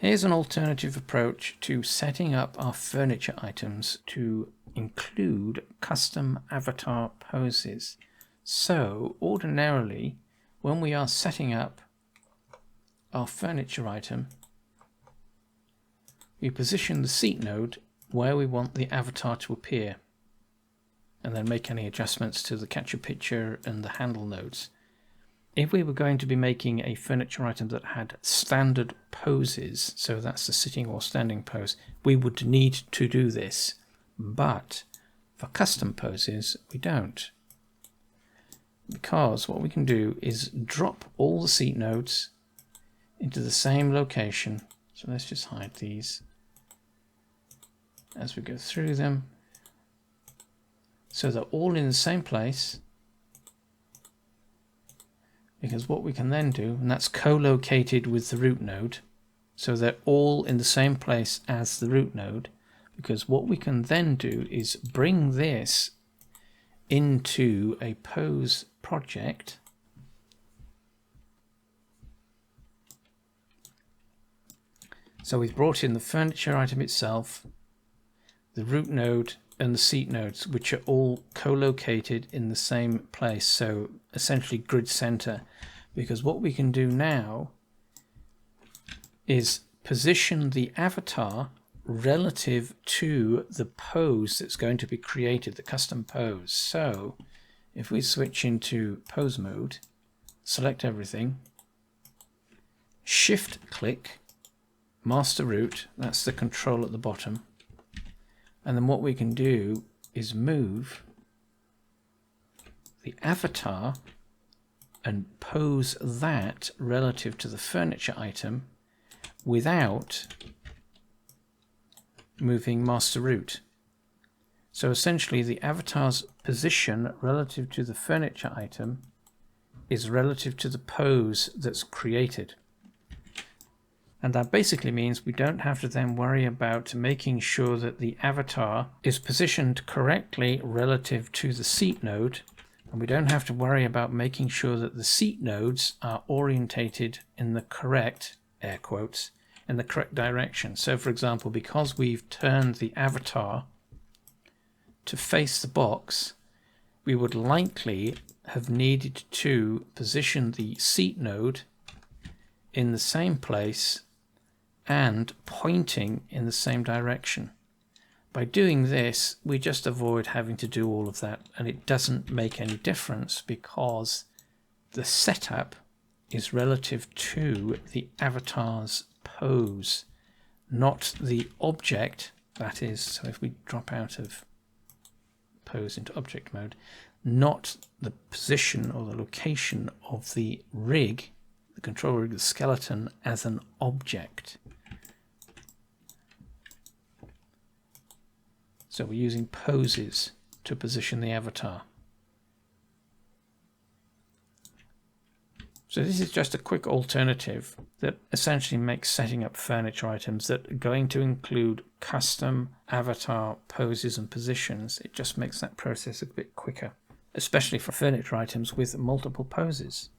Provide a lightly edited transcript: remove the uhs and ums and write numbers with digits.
Here's an alternative approach to setting up our furniture items to include custom avatar poses. So ordinarily, when we are setting up our furniture item, we position the seat node where we want the avatar to appear, and then make any adjustments to the capture picture and the handle nodes. If we were going to be making a furniture item that had standard poses, so that's the sitting or standing pose, we would need to do this. But for custom poses, we don't. Because what we can do is drop all the seat nodes into the same location. So let's just hide these as we go through them, so they're all in the same place. Because what we can then do, and that's co-located with the root node, so they're all in the same place as the root node, because what we can then do is bring this into a pose project. So we've brought in the furniture item itself, the root node, and the seat nodes, which are all co-located in the same place, so essentially grid center. Because what we can do now is position the avatar relative to the pose that's going to be created, the custom pose. So if we switch into pose mode, select everything, shift click, master root, that's the control at the bottom. And then what we can do is move the avatar and pose that relative to the furniture item without moving master root. So essentially the avatar's position relative to the furniture item is relative to the pose that's created. And that basically means we don't have to then worry about making sure that the avatar is positioned correctly relative to the seat node, and we don't have to worry about making sure that the seat nodes are orientated in the correct, air quotes, in the correct direction. So for example, because we've turned the avatar to face the box, we would likely have needed to position the seat node in the same place and pointing in the same direction. By doing this, we just avoid having to do all of that, and it doesn't make any difference because the setup is relative to the avatar's pose, not the object. That is, so if we drop out of pose into object mode, not the position or the location of the rig, the control rig, the skeleton, as an object. So we're using poses to position the avatar. So this is just a quick alternative that essentially makes setting up furniture items that are going to include custom avatar poses and positions. It just makes that process a bit quicker, especially for furniture items with multiple poses.